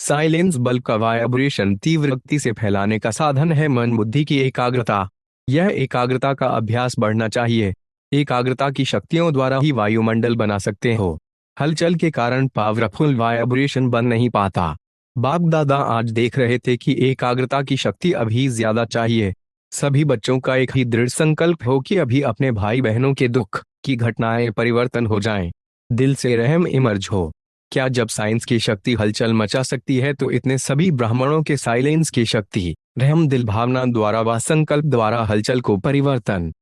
Silence bulb का vibration तीव्र गति से फैलाने का साधन है मन बुद्धि की एकाग्रता। यह एकाग्रता का अभ्यास बढ़ना चाहिए। एकाग्रता की शक्तियों द्वारा ही वायुमंडल बना सकते हो। हलचल के कारण पावरफुल वाइब्रेशन बन नहीं पाता। बाप दादा आज देख रहे थे कि एकाग्रता की शक्ति अभी ज्यादा चाहिए। सभी बच्चों का एक ही दृढ़ संकल्प हो कि अभी अपने भाई बहनों के दुख की घटनाएं परिवर्तन हो जाएं। दिल से रहम इमर्ज हो। क्या जब साइंस की शक्ति हलचल मचा सकती है तो इतने सभी ब्राह्मणों के साइलेंस की शक्ति रहम दिल भावना द्वारा व संकल्प द्वारा हलचल को परिवर्तन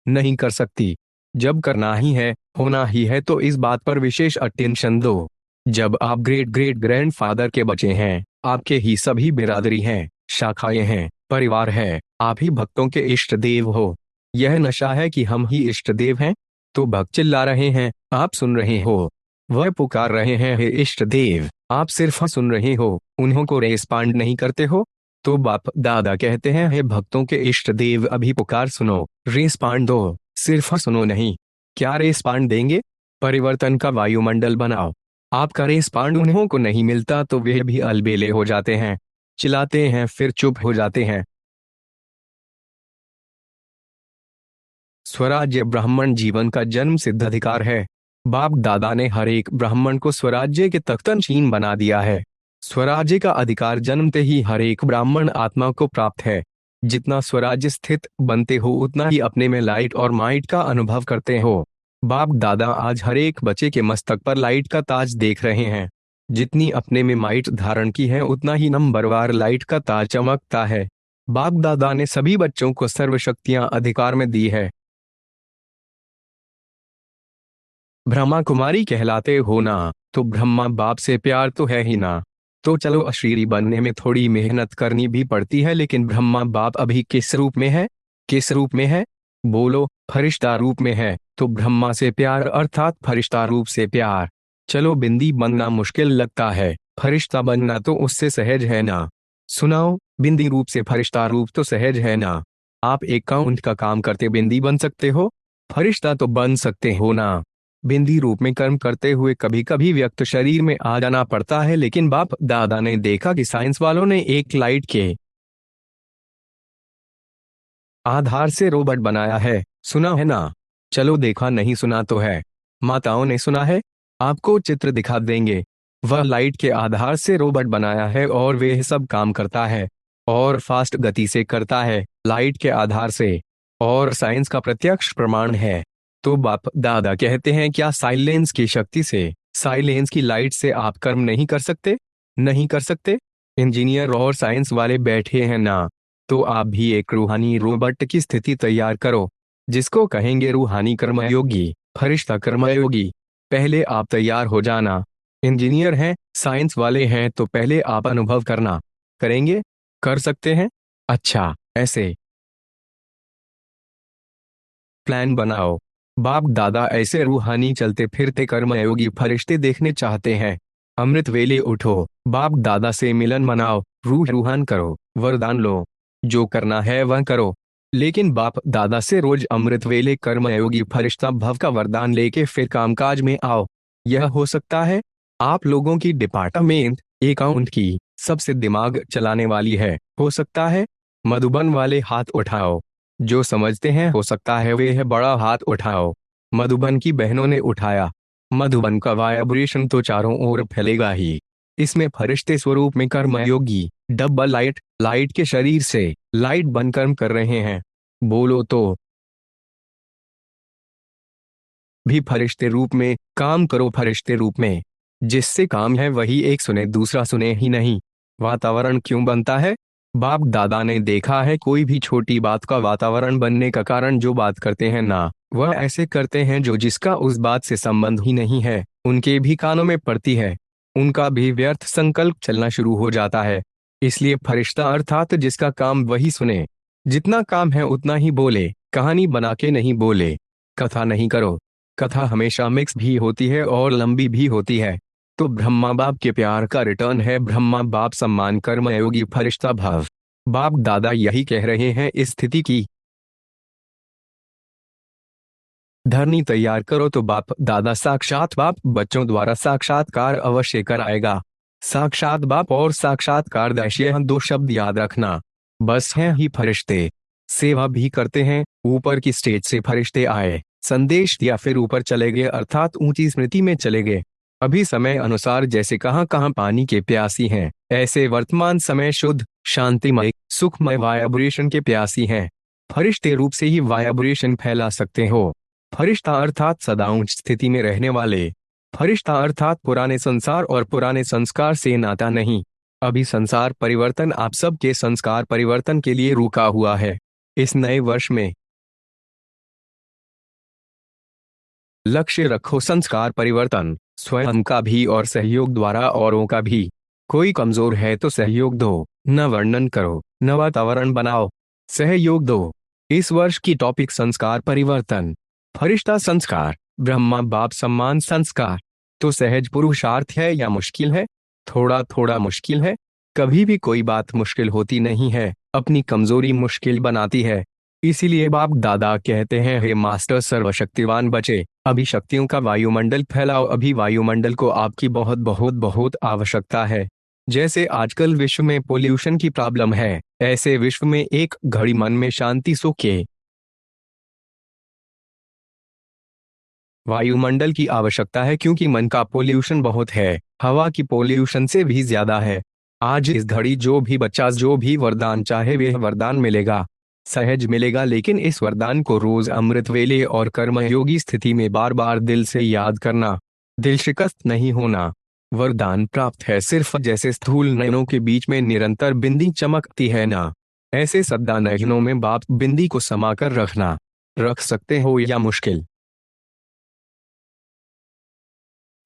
नहीं कर सकती। जब करना ही है होना ही है तो इस बात पर विशेष अटेंशन दो। जब आप ग्रेट ग्रेट ग्रैंडफादर के बच्चे हैं, आपके ही सभी बिरादरी हैं, शाखाएं हैं, परिवार है, आप ही भक्तों के इष्ट देव हो। यह नशा है कि हम ही इष्ट देव हैं। तो भक्त चिल्ला रहे हैं, आप सुन रहे हो। वह पुकार रहे हैं, हे इष्ट देव, आप सिर्फ सुन रहे हो, उन्हों को रेस्पॉन्ड नहीं करते हो। तो बाप दादा कहते हैं, हे भक्तों के इष्ट देव, अभी पुकार सुनो, रेस्पॉन्ड दो, सिर्फ सुनो नहीं। क्या रेस्पॉन्ड देंगे? परिवर्तन का वायुमंडल बनाओ। आपका रेस्पॉन्ड उन्हों को नहीं मिलता तो वे भी अलबेले हो जाते हैं, चिल्लाते हैं, फिर चुप हो जाते हैं। स्वराज्य ब्राह्मण जीवन का जन्म सिद्ध अधिकार है। बाप दादा ने हर एक ब्राह्मण को स्वराज्य के तख्तनशीन बना दिया है। स्वराज्य का अधिकार जन्मते ही हर एक ब्राह्मण आत्मा को प्राप्त है। जितना स्वराज्य स्थित बनते हो उतना ही अपने में लाइट और माइट का अनुभव करते हो। बाप दादा आज हर एक बच्चे के मस्तक पर लाइट का ताज देख रहे हैं। जितनी अपने में माइट धारण की है उतना ही नंबरवार लाइट का ताज चमकता है। बाप दादा ने सभी बच्चों को सर्वशक्तियां अधिकार में दी है। ब्रह्मा कुमारी कहलाते हो ना, तो ब्रह्मा बाप से प्यार तो है ही ना। तो चलो, अशरीरी बनने में थोड़ी मेहनत करनी भी पड़ती है, लेकिन ब्रह्मा बाप अभी किस रूप में है? किस रूप में है? बोलो, फरिश्ता रूप में है। तो ब्रह्मा से प्यार अर्थात फरिश्ता रूप से प्यार। चलो, बिंदी बनना मुश्किल लगता है, फरिश्ता बनना तो उससे सहज है ना। सुनाओ, बिंदी रूप से फरिश्ता रूप तो सहज है ना। आप अकाउंट का काम करते बिंदी बन सकते हो, फरिश्ता तो बन सकते हो ना। बिंदी रूप में कर्म करते हुए कभी कभी व्यक्त शरीर में आ जाना पड़ता है, लेकिन बाप दादा ने देखा कि साइंस वालों ने एक लाइट के आधार से रोबोट बनाया है। सुना है ना? चलो, देखा नहीं सुना तो है, माताओं ने सुना है। आपको चित्र दिखा देंगे। वह लाइट के आधार से रोबोट बनाया है और वह सब काम करता है और फास्ट गति से करता है, लाइट के आधार से। और साइंस का प्रत्यक्ष प्रमाण है। तो बाप दादा कहते हैं, क्या साइलेंस की शक्ति से, साइलेंस की लाइट से आप कर्म नहीं कर सकते? नहीं कर सकते? इंजीनियर और साइंस वाले बैठे हैं ना। तो आप भी एक रूहानी रोबोट की स्थिति तैयार करो, जिसको कहेंगे रूहानी कर्मयोगी, फरिश्ता कर्मयोगी। पहले आप तैयार हो जाना। इंजीनियर हैं, साइंस वाले हैं, तो पहले आप अनुभव करना। करेंगे? कर सकते हैं? अच्छा, ऐसे प्लान बनाओ। बाप दादा ऐसे रूहानी चलते फिरते कर्मयोगी फरिश्ते देखने चाहते हैं। अमृत वेले उठो, बाप दादा से मिलन मनाओ, रूह रूहान करो, वरदान लो। जो करना है वह करो, लेकिन बाप दादा से रोज अमृत वेले कर्मयोगी फरिश्ता भव का वरदान लेके फिर कामकाज में आओ। यह हो सकता है? आप लोगों की डिपार्टमेंट अकाउंट की सबसे दिमाग चलाने वाली है, हो सकता है? मधुबन वाले हाथ उठाओ। जो समझते हैं हो सकता है वे है बड़ा हाथ उठाओ। मधुबन की बहनों ने उठाया। मधुबन का वाइब्रेशन तो चारों ओर फैलेगा ही। इसमें फरिश्ते स्वरूप में कर्मयोगी डबल लाइट, लाइट के शरीर से लाइट बन कर्म कर रहे हैं। बोलो तो भी फरिश्ते रूप में काम करो, फरिश्ते रूप में। जिससे काम है वही एक सुने, दूसरा सुने ही नहीं। वातावरण क्यों बनता है? बाप दादा ने देखा है, कोई भी छोटी बात का वातावरण बनने का कारण जो बात करते हैं ना, वह ऐसे करते हैं जो जिसका उस बात से संबंध ही नहीं है, उनके भी कानों में पड़ती है, उनका भी व्यर्थ संकल्प चलना शुरू हो जाता है। इसलिए फरिश्ता अर्थात जिसका काम वही सुने, जितना काम है उतना ही बोले, कहानी बना के नहीं बोले। कथा नहीं करो। कथा हमेशा मिक्स भी होती है और लंबी भी होती है। तो ब्रह्मा बाप के प्यार का रिटर्न है ब्रह्मा बाप सम्मान कर्मयोगी फरिश्ता भाव। बाप दादा यही कह रहे हैं, इस स्थिति की धरनी तैयार करो तो बाप दादा साक्षात बाप बच्चों द्वारा साक्षात्कार अवश्य कराएगा। साक्षात बाप और साक्षात्कार दैश्य दो शब्द याद रखना। बस हैं ही फरिश्ते, सेवा भी करते हैं। ऊपर की स्टेज से फरिश्ते आए, संदेश दिया, फिर ऊपर चले गए, अर्थात ऊंची स्मृति में चले गए। अभी समय अनुसार जैसे कहाँ कहाँ पानी के प्यासी हैं, ऐसे वर्तमान समय शुद्ध शांतिमय सुखमय वाइब्रेशन के प्यासी हैं। फरिश्ते रूप से ही वाइब्रेशन फैला सकते हो। फरिश्ता अर्थात सदा उच्च स्थिति में रहने वाले। फरिश्ता अर्थात पुराने संसार और पुराने संस्कार से नाता नहीं। अभी संसार परिवर्तन आप सबके संस्कार परिवर्तन के लिए रुका हुआ है। इस नए वर्ष में लक्ष्य रखो संस्कार परिवर्तन, स्वयं का भी और सहयोग द्वारा औरों का भी। कोई कमजोर है तो सहयोग दो, न वर्णन करो, न वातावरण बनाओ, सहयोग दो। इस वर्ष की टॉपिक संस्कार परिवर्तन। फरिश्ता संस्कार, ब्रह्मा बाप सम्मान संस्कार। तो सहज पुरुषार्थ है या मुश्किल है? थोड़ा थोड़ा मुश्किल है। कभी भी कोई बात मुश्किल होती नहीं है, अपनी कमजोरी मुश्किल बनाती है। इसीलिए बाप दादा कहते हैं, हे मास्टर सर्वशक्तिवान बचे, अभी शक्तियों का वायुमंडल फैलाओ। अभी वायुमंडल को आपकी बहुत बहुत बहुत आवश्यकता है। जैसे आजकल विश्व में पोल्यूशन की प्रॉब्लम है, ऐसे विश्व में एक घड़ी मन में शांति सुख के वायुमंडल की आवश्यकता है, क्योंकि मन का पोल्यूशन बहुत है, हवा की पोल्यूशन से भी ज्यादा है। आज इस घड़ी जो भी बच्चा जो भी वरदान चाहे वह वरदान मिलेगा, सहज मिलेगा। लेकिन इस वरदान को रोज अमृत वेले और कर्मयोगी स्थिति में बार बार दिल से याद करना, दिल शिकस्त नहीं होना। वरदान प्राप्त है सिर्फ जैसे स्थूल नयनों के बीच में निरंतर बिंदी चमकती है ना, ऐसे सद्दा नयनों में बाप बिंदी को समाकर रखना। रख सकते हो या मुश्किल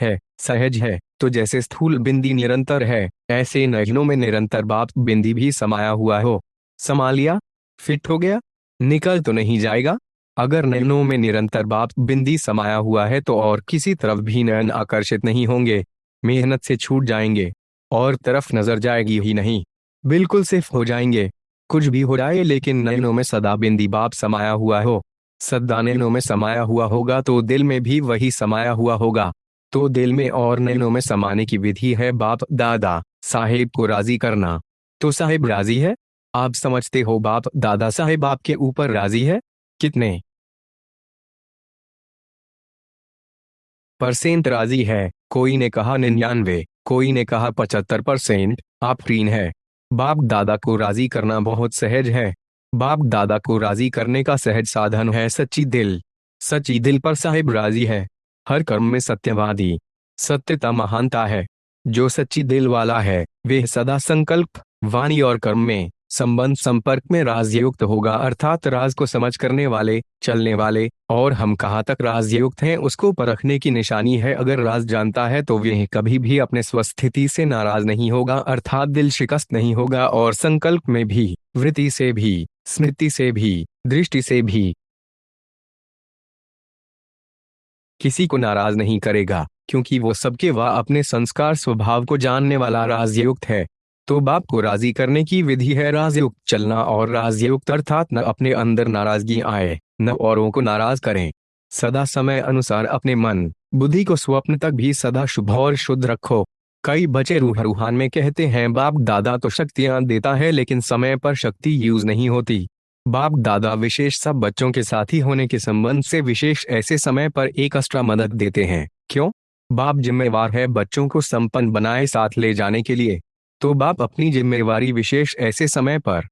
है, सहज है, तो जैसे स्थूल बिंदी निरंतर है, ऐसे नयनों में निरंतर बाप बिंदी भी समाया हुआ हो। समा लिया, फिट हो गया, निकल तो नहीं जाएगा। अगर नयनों में निरंतर बाप बिंदी समाया हुआ है तो और किसी तरफ भी नयन आकर्षित नहीं होंगे, मेहनत से छूट जाएंगे, और तरफ नजर जाएगी ही नहीं, बिल्कुल सिर्फ हो जाएंगे। कुछ भी हो जाए लेकिन नयनों में सदा बिंदी बाप समाया हुआ हो। सदा नयनों में समाया हुआ होगा तो दिल में भी वही समाया हुआ होगा। तो दिल में और नैनों में समाने की विधि है बाप दादा साहेब को राजी करना। तो साहेब राजी है? आप समझते हो बाप दादा साहेब आपके ऊपर राजी है? कितने परसेंट राजी है? कोई ने कहा 99, कोई ने कहा 75%। आफरीन है। बाप दादा को राजी करना बहुत सहज है। बाप दादा को राजी करने का सहज साधन है सच्ची दिल। सच्ची दिल पर साहिब राजी है। हर कर्म में सत्यवादी, सत्यता महानता है। जो सच्ची दिल वाला है वह सदा संकल्प वाणी और कर्म में संबंध संपर्क में राजयुक्त होगा, अर्थात राज को समझ करने वाले चलने वाले। और हम कहाँ तक राजयुक्त हैं उसको परखने की निशानी है, अगर राज जानता है तो वह कभी भी अपने स्वस्थिति से नाराज नहीं होगा, अर्थात दिल शिकस्त नहीं होगा, और संकल्प में भी, वृत्ति से भी, स्मृति से भी, दृष्टि से भी किसी को नाराज नहीं करेगा, क्योंकि वो सबके वह अपने संस्कार स्वभाव को जानने वाला राजयुक्त है। तो बाप को राजी करने की विधि है राजयुक्त चलना, और राजयुक्त अर्थात न अपने अंदर नाराजगी आए, न औरों को नाराज करें। सदा समय अनुसार अपने मन बुद्धि को स्वप्न तक भी सदा शुभ और शुद्ध रखो। कई बच्चे रूहान में कहते हैं बाप दादा तो शक्तियां देता है लेकिन समय पर शक्ति यूज नहीं होती। बाप दादा विशेष सब बच्चों के साथी होने के संबंध से विशेष ऐसे समय पर एक एक्स्ट्रा मदद देते हैं। क्यों? बाप जिम्मेवार है बच्चों को संपन्न बनाए साथ ले जाने के लिए। तो बाप अपनी जिम्मेवारी विशेष ऐसे समय पर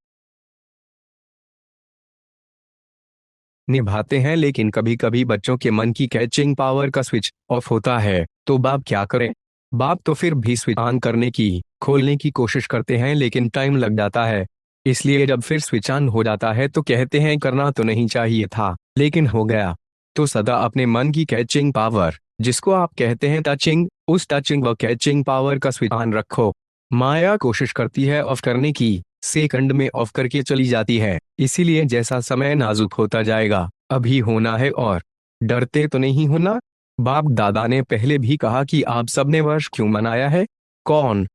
निभाते हैं, लेकिन कभी कभी बच्चों के मन की कैचिंग पावर का स्विच ऑफ होता है, तो बाप क्या करें? बाप तो फिर भी स्विच ऑन करने की खोलने की कोशिश करते हैं लेकिन टाइम लग जाता है। इसलिए जब फिर स्विच ऑन हो जाता है तो कहते हैं करना तो नहीं चाहिए था लेकिन हो गया। तो सदा अपने मन की कैचिंग पावर, जिसको आप कहते हैं टचिंग, उस टचिंग व कैचिंग पावर का स्विच ऑन रखो। माया कोशिश करती है ऑफ करने की, सेकंड में ऑफ करके चली जाती है। इसीलिए जैसा समय नाजुक होता जाएगा अभी होना है, और डरते तो नहीं होना। बाप दादा ने पहले भी कहा कि आप सबने वर्ष क्यों मनाया है? कौन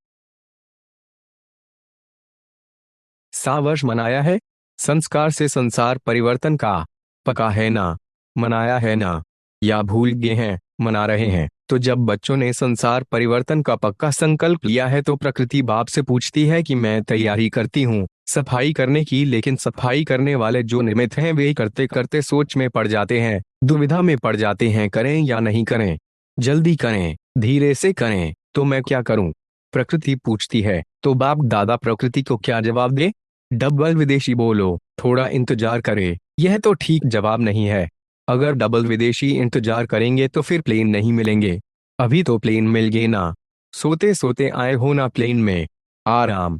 सा वर्ष मनाया है? संस्कार से संसार परिवर्तन का। पका है ना? मनाया है ना? या भूल गए हैं, मना रहे हैं? तो जब बच्चों ने संसार परिवर्तन का पक्का संकल्प लिया है तो प्रकृति बाप से पूछती है कि मैं तैयारी करती हूँ सफाई करने की, लेकिन सफाई करने वाले जो निमित्त हैं वे करते करते सोच में पड़ जाते हैं, दुविधा में पड़ जाते हैं, करें या नहीं करें, जल्दी करें, धीरे से करें, तो मैं क्या करूं? प्रकृति पूछती है। तो बाप दादा प्रकृति को क्या जवाब दे? डबल विदेशी बोलो, थोड़ा इंतजार करे। यह तो ठीक जवाब नहीं है। अगर डबल विदेशी इंतजार करेंगे तो फिर प्लेन नहीं मिलेंगे। अभी तो प्लेन मिल गए ना। सोते सोते आए हो ना प्लेन में, आराम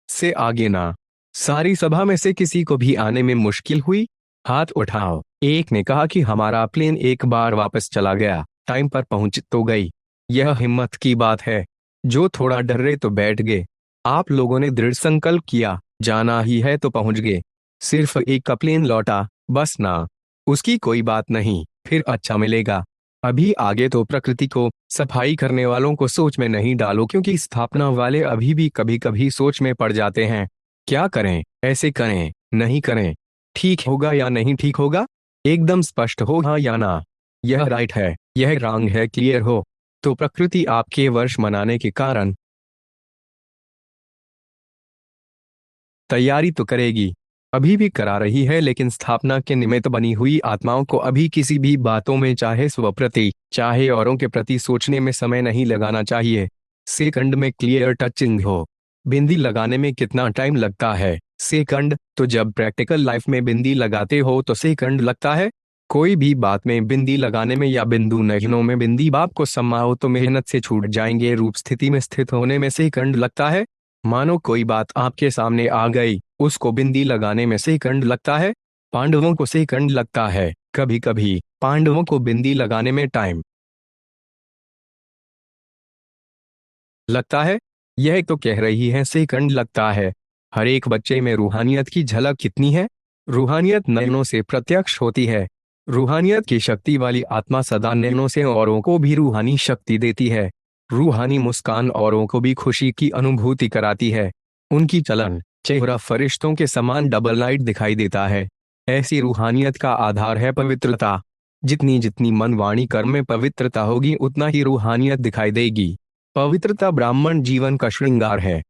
से आगे ना। सारी सभा में से किसी को भी आने में मुश्किल हुई? हाथ उठाओ। एक ने कहा कि हमारा प्लेन एक बार वापस चला गया, टाइम पर पहुंच तो गई। यह हिम्मत की बात है। जो थोड़ा डर रहे तो बैठ गए। आप लोगों ने दृढ़ संकल्प किया, जाना ही है तो पहुंच गए। सिर्फ एक का प्लेन लौटा, बस ना। उसकी कोई बात नहीं, फिर अच्छा मिलेगा। अभी आगे तो प्रकृति को, सफाई करने वालों को सोच में नहीं डालो, क्योंकि स्थापना वाले अभी भी कभी कभी सोच में पड़ जाते हैं। क्या करें, ऐसे करें, नहीं करें, ठीक होगा या नहीं ठीक होगा, एकदम स्पष्ट हो हाँ या ना, यह राइट है, यह रॉन्ग है, क्लियर हो। तो प्रकृति आपके वर्ष मनाने के कारण तैयारी तो करेगी, अभी भी करा रही है, लेकिन स्थापना के निमित्त बनी हुई आत्माओं को अभी किसी भी बातों में, चाहे स्व प्रति चाहे औरों के प्रति, सोचने में समय नहीं लगाना चाहिए। सेकंड में क्लियर टचिंग हो। बिंदी लगाने में कितना टाइम लगता है? सेकंड। तो जब प्रैक्टिकल लाइफ में बिंदी लगाते हो तो सेकंड लगता है। कोई भी बात में बिंदी लगाने में या बिंदु नयनों में बिंदी बाप को समाओ तो मेहनत से छूट जाएंगे। रूप स्थिति में स्थित होने में सेकंड लगता है। मानो कोई बात आपके सामने आ गई, उसको बिंदी लगाने में सेकंड लगता है। पांडवों को सेकंड लगता है। कभी कभी पांडवों को बिंदी लगाने में टाइम लगता है। यह तो कह रही है सेकंड लगता है। हर एक बच्चे में रूहानियत की झलक कितनी है? रूहानियत नयनों से प्रत्यक्ष होती है। रूहानियत की शक्ति वाली आत्मा सदा नयनों से औरों को भी रूहानी शक्ति देती है। रूहानी मुस्कान औरों को भी खुशी की अनुभूति कराती है। उनकी चलन चेहरा फरिश्तों के समान डबल लाइट दिखाई देता है। ऐसी रूहानियत का आधार है पवित्रता। जितनी जितनी मन वाणी कर्म में पवित्रता होगी उतना ही रूहानियत दिखाई देगी। पवित्रता ब्राह्मण जीवन का श्रृंगार है।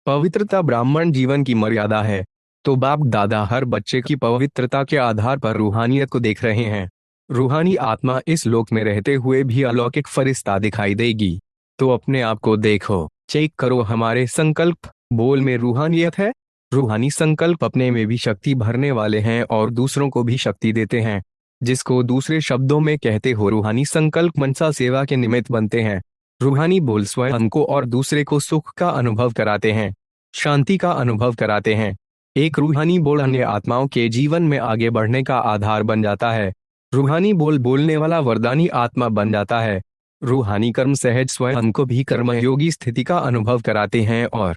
पवित्रता ब्राह्मण जीवन की मर्यादा है। तो बाप दादा हर बच्चे की पवित्रता के आधार पर रूहानियत को देख रहे हैं। रूहानी आत्मा इस लोक में रहते हुए भी अलौकिक फरिश्ता दिखाई देगी। तो अपने आप को देखो, चेक करो, हमारे संकल्प बोल में रूहानियत है। रूहानी संकल्प अपने में भी शक्ति भरने वाले हैं और दूसरों को भी शक्ति देते हैं। जिसको दूसरे शब्दों में कहते हो रूहानी संकल्प मनसा सेवा के निमित्त बनते हैं। रूहानी बोल स्वयं को और दूसरे को सुख का अनुभव कराते हैं, शांति का अनुभव कराते हैं। एक रूहानी बोल अन्य आत्माओं के जीवन में आगे बढ़ने का आधार बन जाता है। रूहानी बोल बोलने वाला वरदानी आत्मा बन जाता है। रूहानी कर्म सहज स्वयं को भी कर्मयोगी स्थिति का अनुभव कराते हैं और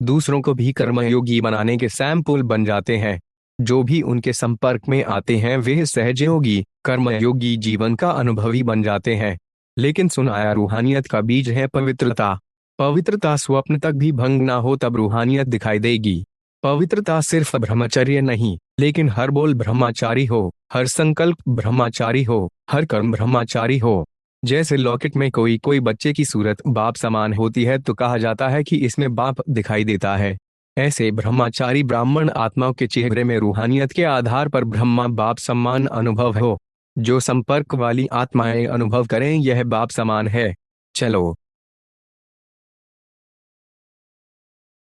दूसरों को भी कर्मयोगी बनाने के सैंपल बन जाते हैं। जो भी उनके संपर्क में आते हैं वे सहजयोगी कर्मयोगी जीवन का अनुभवी बन जाते हैं। लेकिन सुनाया रूहानियत का बीज है पवित्रता। पवित्रता स्वप्न तक भी भंग ना हो तब रूहानियत दिखाई देगी। पवित्रता सिर्फ ब्रह्मचर्य नहीं, लेकिन हर बोल ब्रह्मचारी हो, हर संकल्प ब्रह्मचारी हो, हर कर्म ब्रह्मचारी हो। जैसे लॉकेट में कोई कोई बच्चे की सूरत बाप समान होती है तो कहा जाता है कि इसमें बाप दिखाई देता है। ऐसे ब्रह्मचारी ब्राह्मण आत्माओं के चेहरे में रूहानियत के आधार पर ब्रह्मा बाप समान अनुभव हो। जो संपर्क वाली आत्माएं अनुभव करें यह बाप समान है। चलो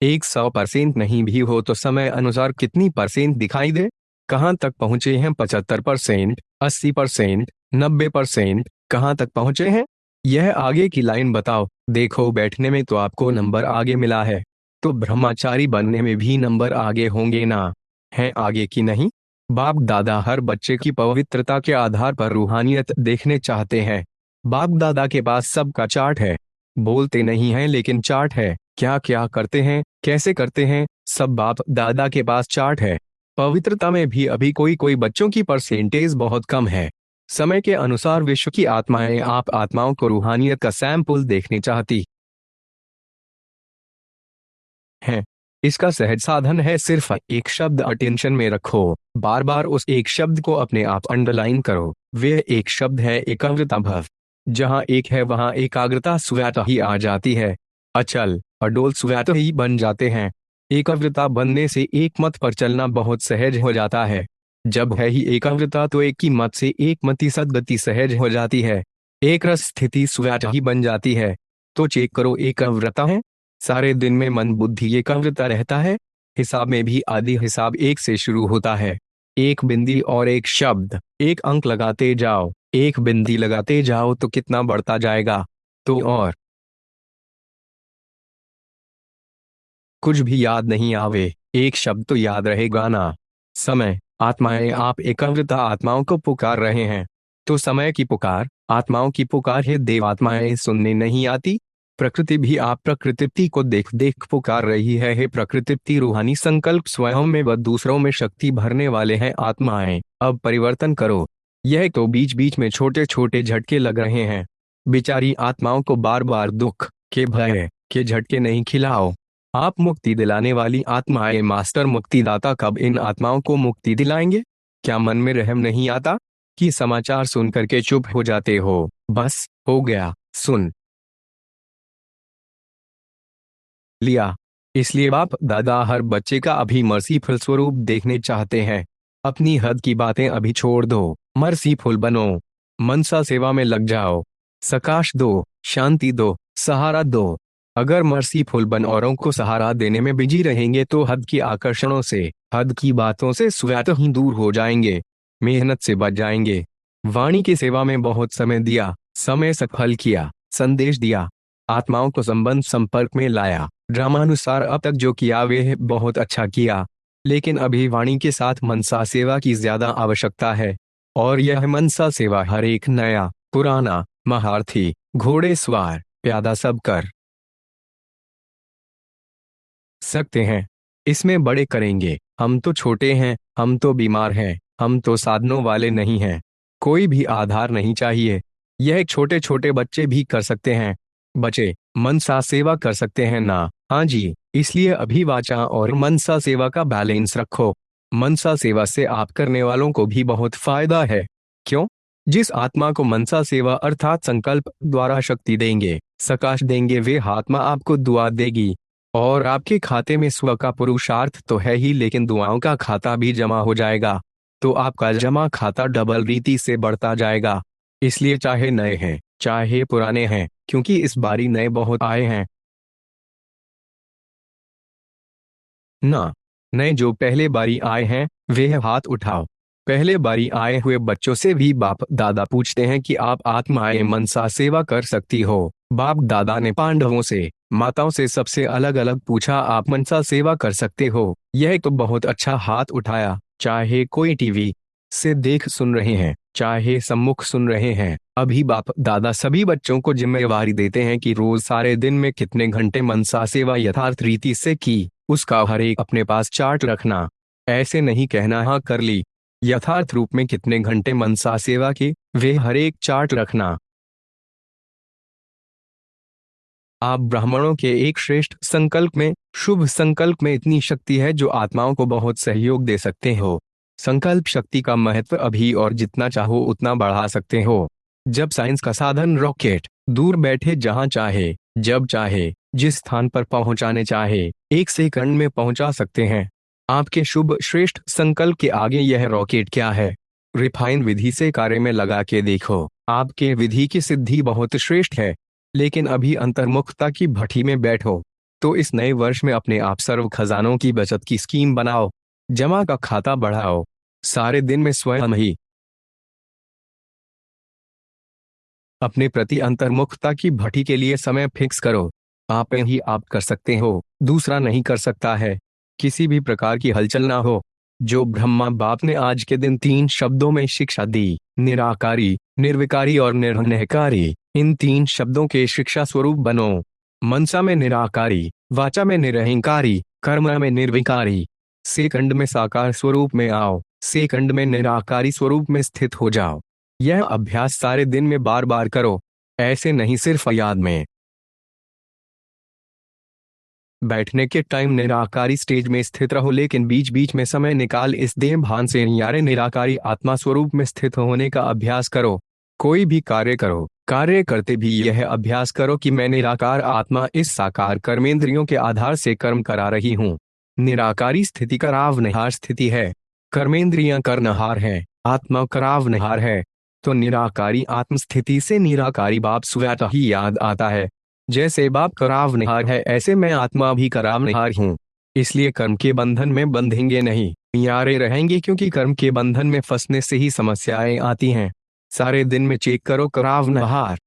100% नहीं भी हो तो समय अनुसार कितनी परसेंट दिखाई दे? कहाँ तक पहुंचे हैं? 75%, 80%, 90%, कहाँ तक पहुंचे हैं? यह आगे की लाइन बताओ। देखो बैठने में तो आपको नंबर आगे मिला है, तो ब्रह्मचारी बनने में भी नंबर आगे होंगे ना? हैं आगे की नहीं? बाप दादा हर बच्चे की पवित्रता के आधार पर रूहानियत देखने चाहते हैं। बाप दादा के पास सबका चार्ट है। बोलते नहीं हैं लेकिन चार्ट है। क्या क्या करते हैं, कैसे करते हैं, सब बाप दादा के पास चार्ट है। पवित्रता में भी अभी कोई कोई बच्चों की परसेंटेज बहुत कम है। समय के अनुसार विश्व की आत्माएं आप आत्माओं को रूहानियत का सैंपल देखने चाहती है। इसका सहज साधन है सिर्फ एक शब्द अटेंशन में रखो, बार बार उस एक शब्द को अपने आप अंडरलाइन करो। वह एक शब्द है एकाग्रता भव। जहाँ एक है वहाँ एकाग्रता स्वतः ही आ जाती है। अचल अडोल स्वतः ही बन जाते हैं। एकाग्रता बनने से एक मत पर चलना बहुत सहज हो जाता है। जब है ही एकाग्रता तो एक ही मत से एक मति सद्गति सहज हो जाती है। एक रस स्थिति स्वतः ही बन जाती है। तो चेक करो एकाग्रता है। सारे दिन में मन बुद्धि एकाग्रता रहता है। हिसाब में भी आदि हिसाब एक से शुरू होता है। एक बिंदी और एक शब्द, एक अंक लगाते जाओ, एक बिंदी लगाते जाओ तो कितना बढ़ता जाएगा। तो और कुछ भी याद नहीं आवे, एक शब्द तो याद रहेगा ना। समय आत्माएं, आप एकाग्रता आत्माओं को पुकार रहे हैं। तो समय की पुकार, आत्माओं की पुकार है। देव आत्माएं सुनने नहीं आती। प्रकृति भी आप प्रकृति को देख देख पुकार रही है। हे प्रकृति, रूहानी संकल्प स्वयं में व दूसरों में शक्ति भरने वाले हैं आत्माएं। अब परिवर्तन करो। यह तो बीच बीच में छोटे छोटे झटके लग रहे हैं। बेचारी आत्माओं को बार बार दुख के भय के झटके नहीं खिलाओ। आप मुक्ति दिलाने वाली आत्माएं, मास्टर मुक्तिदाता कब इन आत्माओं को मुक्ति दिलाएंगे? क्या मन में रहम नहीं आता कि समाचार सुन करके चुप हो जाते हो? बस हो गया, सुन लिया। इसलिए बाप दादा हर बच्चे का अभी मर्सीफुल स्वरूप देखने चाहते हैं। अपनी हद की बातें अभी छोड़ दो, मर्सीफुल बनो। मनसा सेवा में लग जाओ। सकाश दो, शांति दो, सहारा दो। अगर मर्सीफुल बन औरों को सहारा देने में बिजी रहेंगे तो हद की आकर्षणों से, हद की बातों से स्वतः ही दूर हो जाएंगे। मेहनत से बच जाएंगे। वाणी की सेवा में बहुत समय दिया, समय सफल किया, संदेश दिया, आत्माओं को संबंध संपर्क में लाया। ड्रामानुसार अब तक जो किया वे बहुत अच्छा किया। लेकिन अभी वाणी के साथ मनसा सेवा की ज्यादा आवश्यकता है। और यह मनसा सेवा हर एक नया पुराना महारथी घोड़े सवार प्यादा सब कर सकते हैं। इसमें बड़े करेंगे। हम तो छोटे हैं, हम तो बीमार हैं, हम तो साधनों वाले नहीं हैं। कोई भी आधार नहीं चाहिए। यह छोटे छोटे बच्चे भी कर सकते हैं। बच्चे मनसा सेवा कर सकते हैं ना? हाँ जी। इसलिए अभी वाचा और मनसा सेवा का बैलेंस रखो। मनसा सेवा से आप करने वालों को भी बहुत फायदा है। क्यों? जिस आत्मा को मनसा सेवा अर्थात संकल्प द्वारा शक्ति देंगे, सकाश देंगे, वे आत्मा आपको दुआ देगी। और आपके खाते में स्व का पुरुषार्थ तो है ही, लेकिन दुआओं का खाता भी जमा हो जाएगा। तो आपका जमा खाता डबल रीति से बढ़ता जाएगा। इसलिए चाहे नए हैं चाहे पुराने हैं, क्योंकि इस बारी नए बहुत आए हैं ना। नए जो पहले बारी आए हैं वे हाथ उठाओ। पहले बारी आए हुए बच्चों से भी बाप दादा पूछते हैं कि आप आत्माएं मनसा सेवा कर सकती हो। बाप दादा ने पांडवों से, माताओं से सबसे अलग अलग पूछा, आप मनसा सेवा कर सकते हो? यह तो बहुत अच्छा हाथ उठाया। चाहे कोई टीवी से देख सुन रहे हैं, चाहे सम्मुख सुन रहे हैं, अभी बाप दादा सभी बच्चों को जिम्मेवारी देते हैं कि रोज सारे दिन में कितने घंटे मनसा सेवा यथार्थ रीति से की, उसका हर एक अपने पास चार्ट रखना। ऐसे नहीं कहना हाँ कर ली। यथार्थ रूप में कितने घंटे मनसा सेवा की, वे हर एक चार्ट रखना। आप ब्राह्मणों के एक श्रेष्ठ संकल्प में, शुभ संकल्प में इतनी शक्ति है जो आत्माओं को बहुत सहयोग दे सकते हो। संकल्प शक्ति का महत्व अभी और जितना चाहो उतना बढ़ा सकते हो। जब साइंस का साधन रॉकेट दूर बैठे जहां चाहे, जब चाहे, जिस स्थान पर पहुंचाने चाहे, एक सेकंड में पहुंचा सकते हैं। आपके शुभ श्रेष्ठ संकल्प के आगे यह रॉकेट क्या है? रिफाइन विधि से कार्य में लगा के देखो, आपके विधि की सिद्धि बहुत श्रेष्ठ है। लेकिन अभी अंतर्मुखता की भट्ठी में बैठो। तो इस नए वर्ष में अपने आप सर्व खजानों की बचत की स्कीम बनाओ। जमा का खाता बढ़ाओ। सारे दिन में स्वयं ही अपने प्रति अंतर्मुखता की भट्ठी के लिए समय फिक्स करो। आप ही आप कर सकते हो, दूसरा नहीं कर सकता है। किसी भी प्रकार की हलचल ना हो। जो ब्रह्मा बाप ने आज के दिन 3 शब्दों में शिक्षा दी, निराकारी, निर्विकारी और निर्णयकारी, इन 3 शब्दों के शिक्षा स्वरूप बनो। मनसा में निराकारी, वाचा में निरहंकारी, कर्म में निर्विकारी। सेकंड में साकार स्वरूप में आओ, सेकंड में निराकारी स्वरूप में स्थित हो जाओ। यह अभ्यास सारे दिन में बार बार करो। ऐसे नहीं सिर्फ याद में। बैठने के टाइम निराकारी स्टेज में स्थित रहो, लेकिन बीच बीच में समय निकाल इस देह भान से यारे निराकारी आत्मा स्वरूप में स्थित होने का अभ्यास करो। कोई भी कार्य करो, कार्य करते भी यह अभ्यास करो कि मैं निराकार आत्मा इस साकार कर्मेंद्रियों के आधार से कर्म करा रही हूँ। निराकारी स्थिति करावनिहार स्थिति है। कर्मेंद्रियां करनहार हैं, आत्मा करावनिहार है। तो निराकारी आत्म स्थिति से निराकारी बाप स्वतः ही याद आता है। जैसे बाप करावनिहार है, ऐसे मैं आत्मा भी करावनिहार हूँ। इसलिए कर्म के बंधन में बंधेंगे नहीं, यारे रहेंगे, क्योंकि कर्म के बंधन में फंसने से ही समस्याएं आती हैं। सारे दिन में चेक करो, करावनिहार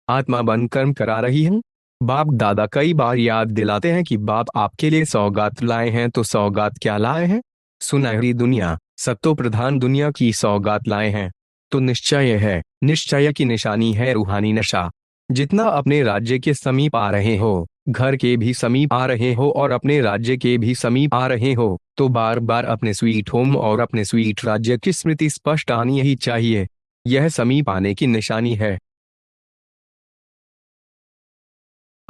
आत्मा बन कर्म करा रही हूँ। बाप दादा कई बार याद दिलाते हैं कि बाप आपके लिए सौगात लाए हैं, तो सौगात क्या लाए हैं? सुनहरी दुनिया, सत्तो प्रधान दुनिया की सौगात लाए हैं। तो निश्चय है, निश्चय की निशानी है रूहानी नशा। जितना अपने राज्य के समीप आ रहे हो, घर के भी समीप आ रहे हो और अपने राज्य के भी समीप आ रहे हो, तो बार बार अपने स्वीट होम और अपने स्वीट राज्य की स्मृति स्पष्ट आनी ही चाहिए। यह समीप आने की निशानी है।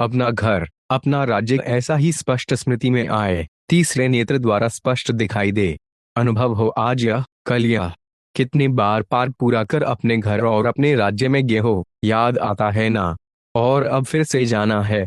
अपना घर, अपना राज्य ऐसा ही स्पष्ट स्मृति में आए, तीसरे नेत्र द्वारा स्पष्ट दिखाई दे, अनुभव हो आज यह कल यह। कितने बार पार पूरा कर अपने घर और अपने राज्य में गए हो, याद आता है ना? और अब फिर से जाना है,